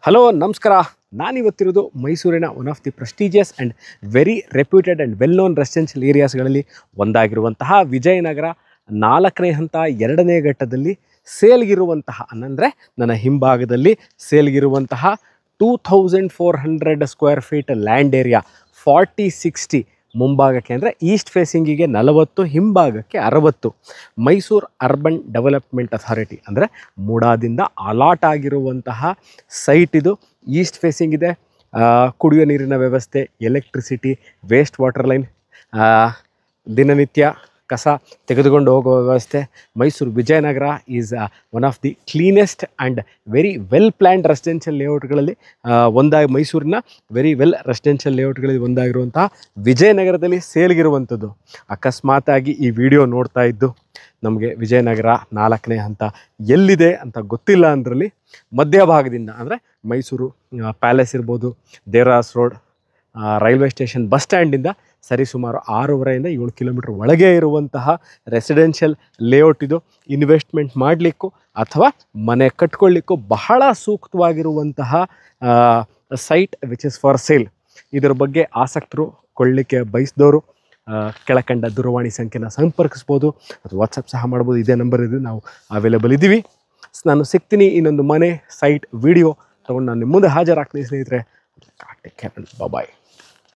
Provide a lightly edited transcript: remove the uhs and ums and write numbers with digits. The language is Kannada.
ಹಲೋ ನಮಸ್ಕಾರ. ನಾನಿವತ್ತಿರೋದು ಮೈಸೂರಿನ one of the prestigious and very reputed and well known residential ಏರಿಯಾಸ್ಗಳಲ್ಲಿ ಒಂದಾಗಿರುವಂತಹ ವಿಜಯನಗರ 4ನೇ ಹಂತ 2ನೇ ಘಟ್ಟದಲ್ಲಿ ಸೇಲ್ಗಿರುವಂತಹ ಅಂದರೆ ನನ್ನ ಹಿಂಭಾಗದಲ್ಲಿ ಸೇಲ್ಗಿರುವಂತಹ 2400 ಸ್ಕ್ವೇರ್ ಫೀಟ್ ಲ್ಯಾಂಡ್ ಏರಿಯಾ 40-60 ಮುಂಭಾಗಕ್ಕೆ ಅಂದರೆ ಈಸ್ಟ್ ಫೇಸಿಂಗಿಗೆ 40, ಹಿಂಭಾಗಕ್ಕೆ 60 ಮೈಸೂರು ಅರ್ಬನ್ ಡೆವಲಪ್ಮೆಂಟ್ ಅಥಾರಿಟಿ ಅಂದರೆ ಮೂಡಾದಿಂದ ಅಲಾಟ್ ಆಗಿರುವಂತಹ ಸೈಟ್ ಇದು. ಈಸ್ಟ್ ಫೇಸಿಂಗ್ ಇದೆ. ಕುಡಿಯೋ ನೀರಿನ ವ್ಯವಸ್ಥೆ, ಎಲೆಕ್ಟ್ರಿಸಿಟಿ, ವೇಸ್ಟ್ ವಾಟರ್ ಲೈನ್, ದಿನನಿತ್ಯ ಕಸ ತೆಗೆದುಕೊಂಡು ಹೋಗುವ ವ್ಯವಸ್ಥೆ. Mysore Vijayanagar is one of the cleanest and very well planned residential ಲೇಔಟ್ಗಳಲ್ಲಿ ಮೈಸೂರಿನ ವೆರಿ ವೆಲ್ ರೆಸಿಡೆನ್ಷಿಯಲ್ ಲೇಔಟ್ಗಳಲ್ಲಿ ಒಂದಾಗಿರುವಂತಹ ವಿಜಯನಗರದಲ್ಲಿ ಸೇಲ್ಗಿರುವಂಥದ್ದು. ಅಕಸ್ಮಾತಾಗಿ ಈ ವಿಡಿಯೋ ನೋಡ್ತಾ ಇದ್ದು ನಮಗೆ ವಿಜಯನಗರ 4ನೇ ಹಂತ ಎಲ್ಲಿದೆ ಅಂತ ಗೊತ್ತಿಲ್ಲ ಅಂದ್ರಲ್ಲಿ ಮಧ್ಯಭಾಗದಿಂದ ಅಂದರೆ ಮೈಸೂರು ಪ್ಯಾಲೇಸ್ ಇರ್ಬೋದು, Devaraj road, railway station, bus ಸ್ಟ್ಯಾಂಡಿಂದ ಸರಿಸುಮಾರು 6.5 7 ಕಿಲೋಮೀಟ್ರ್ ಒಳಗೆ ಇರುವಂತಹ ರೆಸಿಡೆನ್ಷಿಯಲ್ ಲೇಔಟ್ ಇದು. ಇನ್ವೆಸ್ಟ್ಮೆಂಟ್ ಮಾಡಲಿಕ್ಕೂ ಅಥವಾ ಮನೆ ಕಟ್ಕೊಳ್ಳಿಕ್ಕೂ ಬಹಳ ಸೂಕ್ತವಾಗಿರುವಂತಹ site which is for sale. ಇದರ ಬಗ್ಗೆ ಆಸಕ್ತರು ಕೊಳ್ಳಿಕ್ಕೆ ಬಯಸಿದವರು ಕೆಳಕಂಡ ದೂರವಾಣಿ ಸಂಖ್ಯೆನ ಸಂಪರ್ಕಿಸ್ಬೋದು ಅಥವಾ ವಾಟ್ಸಪ್ ಸಹ ಮಾಡ್ಬೋದು. ಇದೇ ನಂಬರ್ ಇದೆ, ನಾವು ಅವೈಲೇಬಲ್ ಇದ್ದೀವಿ. ನಾನು ಸಿಗ್ತೀನಿ ಇನ್ನೊಂದು ಮನೆ ಸೈಟ್ ವಿಡಿಯೋ ತೊಗೊಂಡು ನಾನು ನಿಮ್ಮ ಮುಂದೆ ಹಾಜರಾಗ್ತೀನಿ ಸ್ನೇಹಿತರೆ. ಟೇಕ್ ಕೇರ್, ಬಾಯ್.